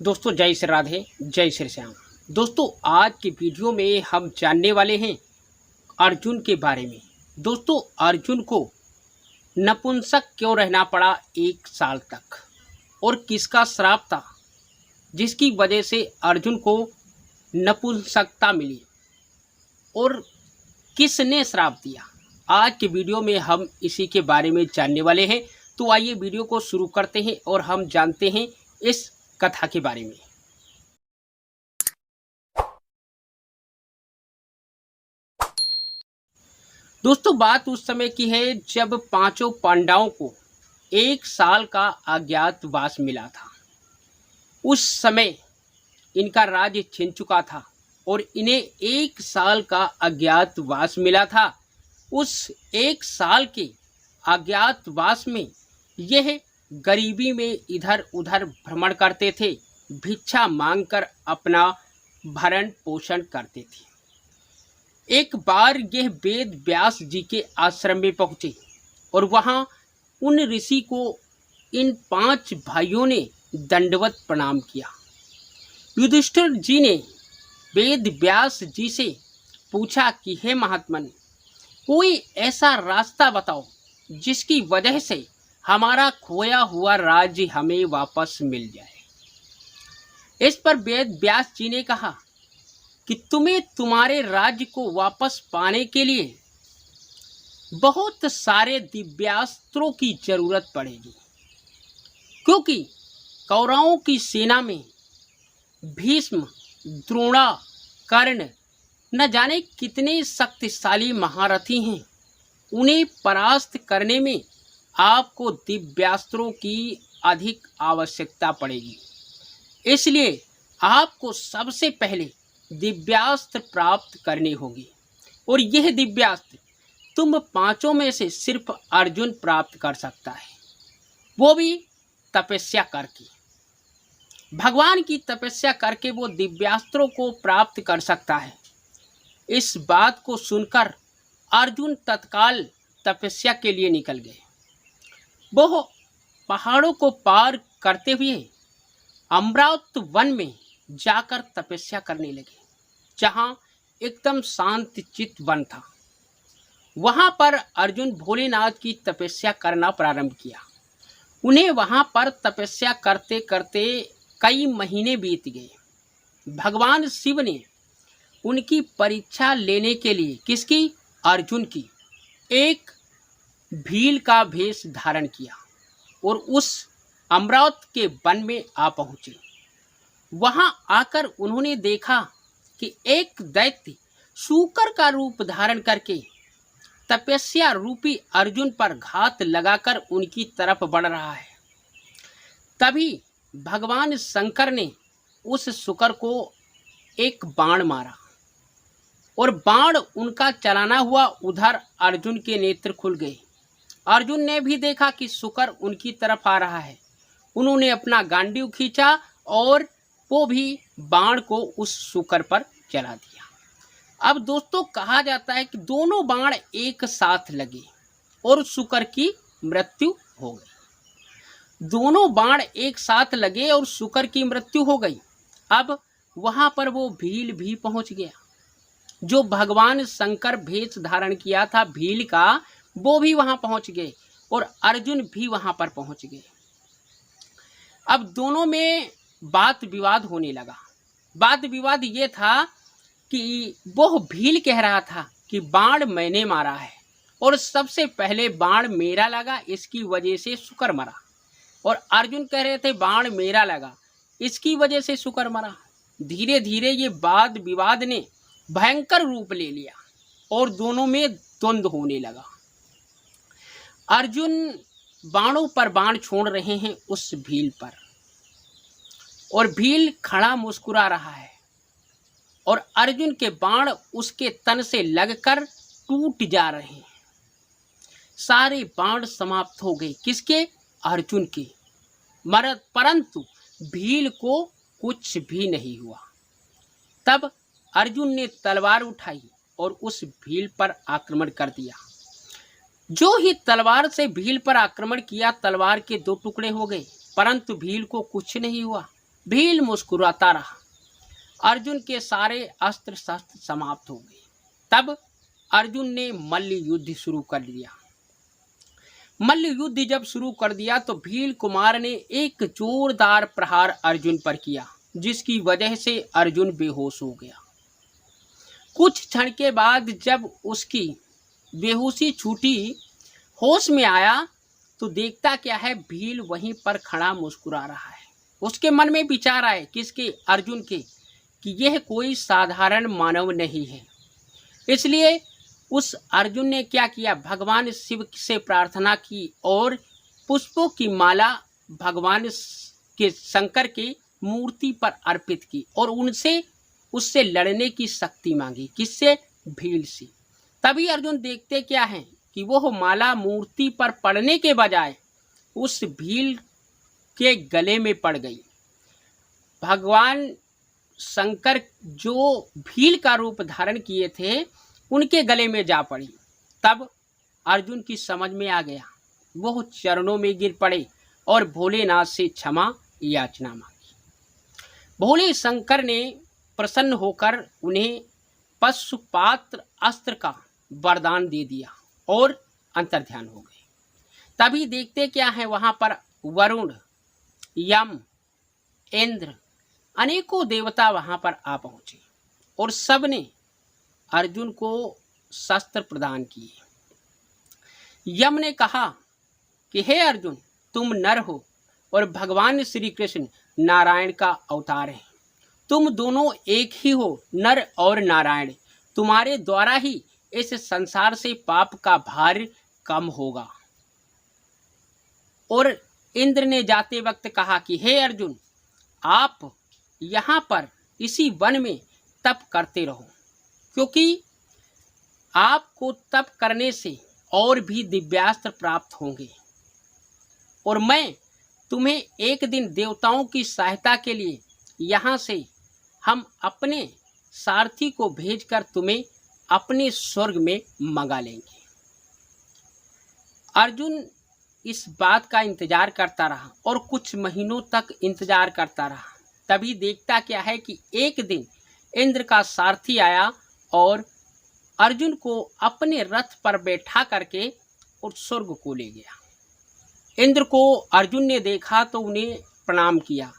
दोस्तों जय श्री राधे, जय श्री श्याम। दोस्तों आज की वीडियो में हम जानने वाले हैं अर्जुन के बारे में। दोस्तों अर्जुन को नपुंसक क्यों रहना पड़ा 1 साल तक और किसका श्राप था जिसकी वजह से अर्जुन को नपुंसकता मिली और किसने श्राप दिया। आज की वीडियो में हम इसी के बारे में जानने वाले हैं। तो आइए वीडियो को शुरू करते हैं और हम जानते हैं इस कथा के बारे में। दोस्तों बात उस समय की है जब पांचों पांडवों को 1 साल का अज्ञातवास मिला था। उस समय इनका राज्य छिन चुका था और इन्हें 1 साल का अज्ञातवास मिला था। उस 1 साल के अज्ञातवास में यह गरीबी में इधर उधर भ्रमण करते थे, भिक्षा मांगकर अपना भरण पोषण करते थे। एक बार यह वेद व्यास जी के आश्रम में पहुंचे और वहां उन ऋषि को इन 5 भाइयों ने दंडवत प्रणाम किया। युधिष्ठिर जी ने वेद व्यास जी से पूछा कि हे महात्मन, कोई ऐसा रास्ता बताओ जिसकी वजह से हमारा खोया हुआ राज्य हमें वापस मिल जाए। इस पर वेद व्यास जी ने कहा कि तुम्हें तुम्हारे राज्य को वापस पाने के लिए बहुत सारे दिव्यास्त्रों की जरूरत पड़ेगी, क्योंकि कौरवों की सेना में भीष्म, द्रोणा, कर्ण न जाने कितने शक्तिशाली महारथी हैं। उन्हें परास्त करने में आपको दिव्यास्त्रों की अधिक आवश्यकता पड़ेगी। इसलिए आपको सबसे पहले दिव्यास्त्र प्राप्त करने होंगे और यह दिव्यास्त्र तुम 5 में से सिर्फ अर्जुन प्राप्त कर सकता है, वो भी तपस्या करके। भगवान की तपस्या करके वो दिव्यास्त्रों को प्राप्त कर सकता है। इस बात को सुनकर अर्जुन तत्काल तपस्या के लिए निकल गए। वो पहाड़ों को पार करते हुए अमरावत वन में जाकर तपस्या करने लगे, जहां एकदम शांत चित्त वन था। वहां पर अर्जुन भोलेनाथ की तपस्या करना प्रारंभ किया। उन्हें वहां पर तपस्या करते करते कई महीने बीत गए। भगवान शिव ने उनकी परीक्षा लेने के लिए, किसकी? अर्जुन की, एक भील का भेष धारण किया और उस अमरावत के वन में आ पहुंचे। वहां आकर उन्होंने देखा कि एक दैत्य शूकर का रूप धारण करके तपस्या रूपी अर्जुन पर घात लगाकर उनकी तरफ बढ़ रहा है। तभी भगवान शंकर ने उस शूकर को एक बाण मारा और बाण उनका चलाना हुआ उधर अर्जुन के नेत्र खुल गए। अर्जुन ने भी देखा कि शूकर उनकी तरफ आ रहा है। उन्होंने अपना गांडीव खींचा और वो भी बाण को उस शूकर पर चला दिया। अब दोस्तों कहा जाता है कि दोनों बाण एक साथ लगे और शूकर की मृत्यु हो गई। दोनों बाण एक साथ लगे और शूकर की मृत्यु हो गई। अब वहां पर वो भील भी पहुंच गया, जो भगवान शंकर भेष धारण किया था भील का, वो भी वहां पहुंच गए और अर्जुन भी वहां पर पहुंच गए। अब दोनों में वाद विवाद होने लगा। वाद विवाद ये था कि वो भील कह रहा था कि बाण मैंने मारा है और सबसे पहले बाण मेरा लगा, इसकी वजह से शूकर मरा। और अर्जुन कह रहे थे बाण मेरा लगा, इसकी वजह से शूकर मरा। धीरे धीरे ये वाद विवाद ने भयंकर रूप ले लिया और दोनों में द्वंद्व होने लगा। अर्जुन बाणों पर बाण छोड़ रहे हैं उस भील पर और भील खड़ा मुस्कुरा रहा है और अर्जुन के बाण उसके तन से लगकर टूट जा रहे हैं। सारे बाण समाप्त हो गए, किसके? अर्जुन के। परंतु भील को कुछ भी नहीं हुआ। तब अर्जुन ने तलवार उठाई और उस भील पर आक्रमण कर दिया। जो ही तलवार से भील पर आक्रमण किया, तलवार के 2 टुकड़े हो गए, परंतु भील को कुछ नहीं हुआ। भील मुस्कुराता रहा। अर्जुन के सारे अस्त्र शस्त्र समाप्त हो गए। तब अर्जुन ने मल्ल युद्ध शुरू कर दिया। मल्ल युद्ध जब शुरू कर दिया तो भील कुमार ने एक जोरदार प्रहार अर्जुन पर किया, जिसकी वजह से अर्जुन बेहोश हो गया। कुछ क्षण के बाद जब उसकी बेहोशी छूटी, होश में आया तो देखता क्या है, भील वहीं पर खड़ा मुस्कुरा रहा है। उसके मन में विचार आए, किसके? अर्जुन के, कि यह कोई साधारण मानव नहीं है। इसलिए उस अर्जुन ने क्या किया, भगवान शिव से प्रार्थना की और पुष्पों की माला भगवान के शंकर की मूर्ति पर अर्पित की और उससे लड़ने की शक्ति मांगी। किससे? भील से। तभी अर्जुन देखते क्या है कि वह माला मूर्ति पर पड़ने के बजाय उस भील के गले में पड़ गई। भगवान शंकर जो भील का रूप धारण किए थे उनके गले में जा पड़ी। तब अर्जुन की समझ में आ गया, वह चरणों में गिर पड़े और भोलेनाथ से क्षमा याचना मांगी। भोले शंकर ने प्रसन्न होकर उन्हें पशुपात्र अस्त्र का वरदान दे दिया और अंतर्ध्यान हो गए। तभी देखते क्या है, वहां पर वरुण, यम, इंद्र, अनेकों देवता वहां पर आ पहुंचे और सबने अर्जुन को शस्त्र प्रदान किए। यम ने कहा कि हे अर्जुन, तुम नर हो और भगवान श्री कृष्ण नारायण का अवतार है। तुम दोनों एक ही हो, नर और नारायण। तुम्हारे द्वारा ही इस संसार से पाप का भार कम होगा। और इंद्र ने जाते वक्त कहा कि हे अर्जुन, आप यहाँ पर इसी वन में तप करते रहो, क्योंकि आपको तप करने से और भी दिव्यास्त्र प्राप्त होंगे और मैं तुम्हें एक दिन देवताओं की सहायता के लिए यहाँ से हम अपने सारथी को भेजकर तुम्हें अपने स्वर्ग में मंगा लेंगे। अर्जुन इस बात का इंतजार करता रहा और कुछ महीनों तक इंतजार करता रहा। तभी देखता क्या है कि एक दिन इंद्र का सारथी आया और अर्जुन को अपने रथ पर बैठा करके और स्वर्ग को ले गया। इंद्र को अर्जुन ने देखा तो उन्हें प्रणाम किया।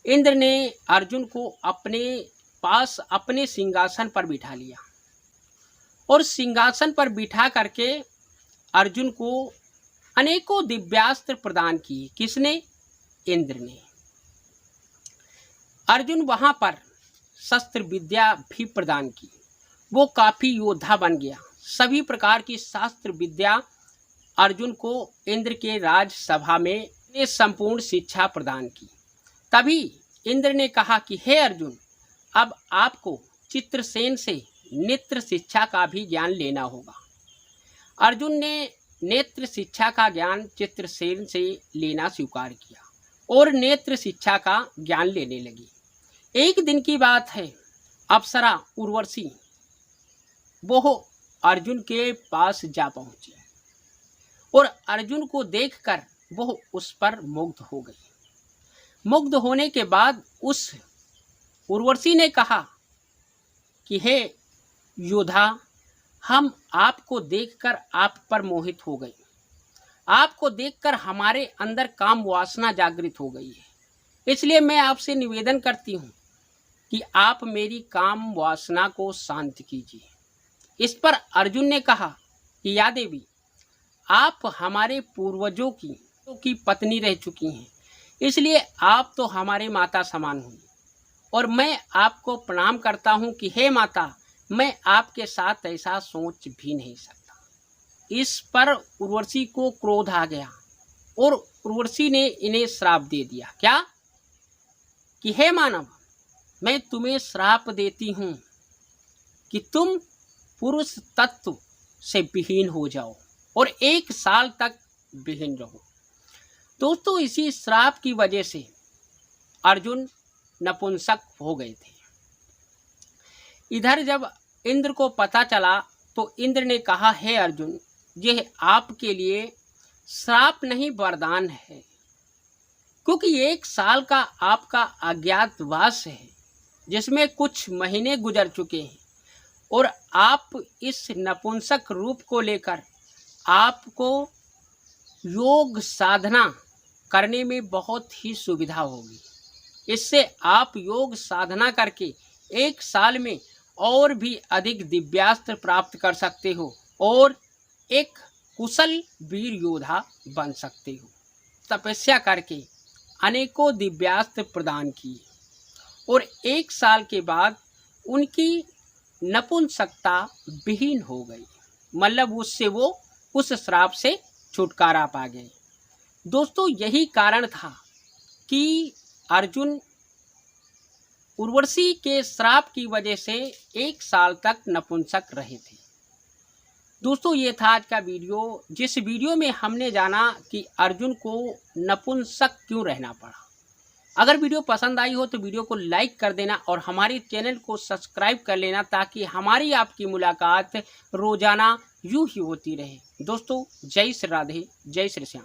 इंद्र ने अर्जुन को अपने पास अपने सिंहासन पर बिठा लिया और सिंहासन पर बिठा करके अर्जुन को अनेकों दिव्यास्त्र प्रदान किए। किसने? इंद्र ने। अर्जुन वहां पर शस्त्र विद्या भी प्रदान की। वो काफी योद्धा बन गया। सभी प्रकार की शास्त्र विद्या अर्जुन को इंद्र के राजसभा में संपूर्ण शिक्षा प्रदान की। तभी इंद्र ने कहा कि हे अर्जुन, अब आपको चित्रसेन से नेत्र शिक्षा का भी ज्ञान लेना होगा। अर्जुन ने नेत्र शिक्षा का ज्ञान चित्रसेन से लेना स्वीकार किया और नेत्र शिक्षा का ज्ञान लेने लगी। एक दिन की बात है, अप्सरा उर्वशी वो अर्जुन के पास जा पहुंची और अर्जुन को देखकर वो उस पर मुग्ध हो गई। मुग्ध होने के बाद उस उर्वशी ने कहा कि हे योद्धा, हम आपको देखकर आप पर मोहित हो गए। आपको देखकर हमारे अंदर काम वासना जागृत हो गई है। इसलिए मैं आपसे निवेदन करती हूँ कि आप मेरी काम वासना को शांत कीजिए। इस पर अर्जुन ने कहा कि या देवी, आप हमारे पूर्वजों की पत्नी रह चुकी हैं, इसलिए आप तो हमारे माता समान हुई और मैं आपको प्रणाम करता हूँ कि हे माता, मैं आपके साथ ऐसा सोच भी नहीं सकता। इस पर उर्वशी को क्रोध आ गया और उर्वशी ने इन्हें श्राप दे दिया। क्या? कि हे मानव, मैं तुम्हें श्राप देती हूँ कि तुम पुरुष तत्व से विहीन हो जाओ और 1 साल तक विहीन रहो। दोस्तों, इसी श्राप की वजह से अर्जुन नपुंसक हो गए थे। इधर जब इंद्र को पता चला तो इंद्र ने कहा, हे अर्जुन, यह आपके लिए श्राप नहीं वरदान है। क्योंकि 1 साल का आपका अज्ञातवास है, जिसमें कुछ महीने गुजर चुके हैं और आप इस नपुंसक रूप को लेकर आपको योग साधना करने में बहुत ही सुविधा होगी। इससे आप योग साधना करके 1 साल में और भी अधिक दिव्यास्त्र प्राप्त कर सकते हो और एक कुशल वीर योद्धा बन सकते हो। तपस्या करके अनेकों दिव्यास्त्र प्रदान किए और 1 साल के बाद उनकी नपुंसकता विहीन हो गई, मतलब उससे वो उस श्राप से छुटकारा पा गए। दोस्तों, यही कारण था कि अर्जुन उर्वशी के श्राप की वजह से 1 साल तक नपुंसक रहे थे। दोस्तों, ये था आज का वीडियो, जिस वीडियो में हमने जाना कि अर्जुन को नपुंसक क्यों रहना पड़ा। अगर वीडियो पसंद आई हो तो वीडियो को लाइक कर देना और हमारे चैनल को सब्सक्राइब कर लेना, ताकि हमारी आपकी मुलाकात रोजाना यूं ही होती रहे। दोस्तों, जय श्री राधे, जय श्री श्याम।